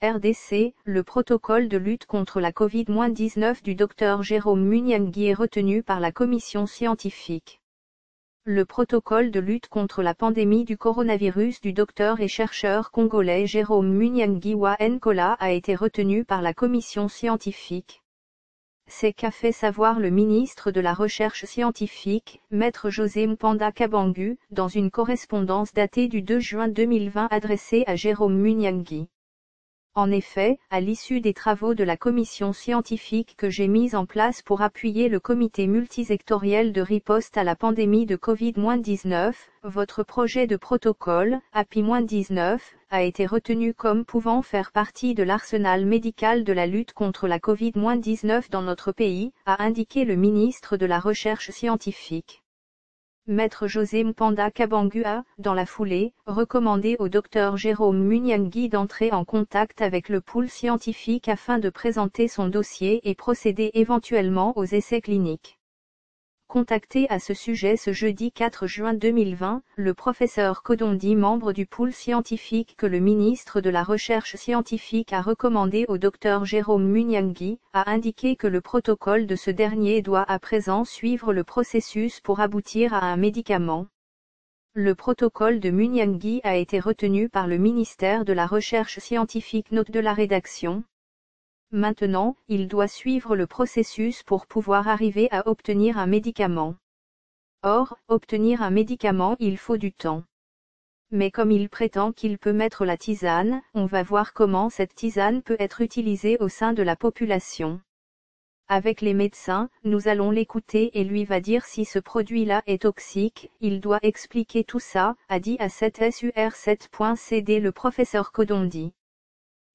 RDC, le protocole de lutte contre la Covid-19 du Dr Jérôme Munyangui est retenu par la commission scientifique. Le protocole de lutte contre la pandémie du coronavirus du docteur et chercheur congolais Jérôme Munyangui wa Nkola a été retenu par la commission scientifique. C'est qu'a fait savoir le ministre de la Recherche scientifique, Maître José Mpanda Kabangu, dans une correspondance datée du 2 juin 2020 adressée à Jérôme Munyangui. En effet, à l'issue des travaux de la commission scientifique que j'ai mise en place pour appuyer le comité multisectoriel de riposte à la pandémie de Covid-19, votre projet de protocole, API-19, a été retenu comme pouvant faire partie de l'arsenal médical de la lutte contre la Covid-19 dans notre pays, a indiqué le ministre de la Recherche scientifique. Maître José Mpanda Kabangu a, dans la foulée, recommandé au Dr Jérôme Munyangui d'entrer en contact avec le pool scientifique afin de présenter son dossier et procéder éventuellement aux essais cliniques. Contacté à ce sujet ce jeudi 4 juin 2020, le professeur Kodondi, membre du pool scientifique que le ministre de la Recherche scientifique a recommandé au Dr Jérôme Munyangui, a indiqué que le protocole de ce dernier doit à présent suivre le processus pour aboutir à un médicament. Le protocole de Munyangui a été retenu par le ministère de la Recherche scientifique. Note de la rédaction. Maintenant, il doit suivre le processus pour pouvoir arriver à obtenir un médicament. Or, obtenir un médicament, il faut du temps. Mais comme il prétend qu'il peut mettre la tisane, on va voir comment cette tisane peut être utilisée au sein de la population. Avec les médecins, nous allons l'écouter et lui va dire si ce produit-là est toxique, il doit expliquer tout ça, a dit à 7sur7.cd le professeur Kodondi.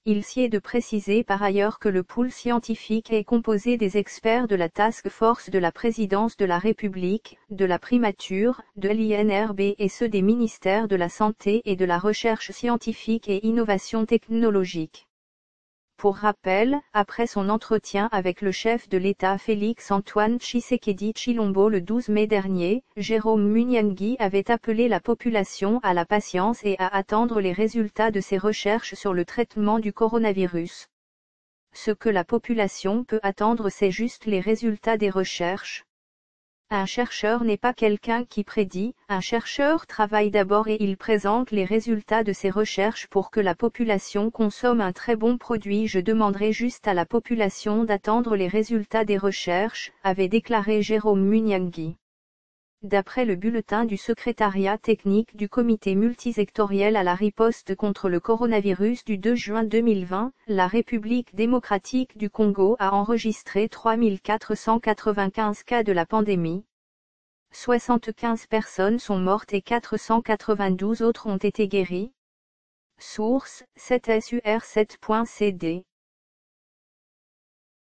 Il s'y est de préciser par ailleurs que le pool scientifique est composé des experts de la Task Force de la Présidence de la République, de la Primature, de l'INRB et ceux des ministères de la Santé et de la Recherche scientifique et Innovation technologique. Pour rappel, après son entretien avec le chef de l'État Félix-Antoine Tshisekedi Tshilombo le 12 mai dernier, Jérôme Munyangui avait appelé la population à la patience et à attendre les résultats de ses recherches sur le traitement du coronavirus. Ce que la population peut attendre, c'est juste les résultats des recherches. Un chercheur n'est pas quelqu'un qui prédit, un chercheur travaille d'abord et il présente les résultats de ses recherches pour que la population consomme un très bon produit. Je demanderai juste à la population d'attendre les résultats des recherches, avait déclaré Jérôme Munyangui. D'après le bulletin du secrétariat technique du comité multisectoriel à la riposte contre le coronavirus du 2 juin 2020, la République démocratique du Congo a enregistré 3495 cas de la pandémie. 75 personnes sont mortes et 492 autres ont été guéries. Source, 7sur7.cd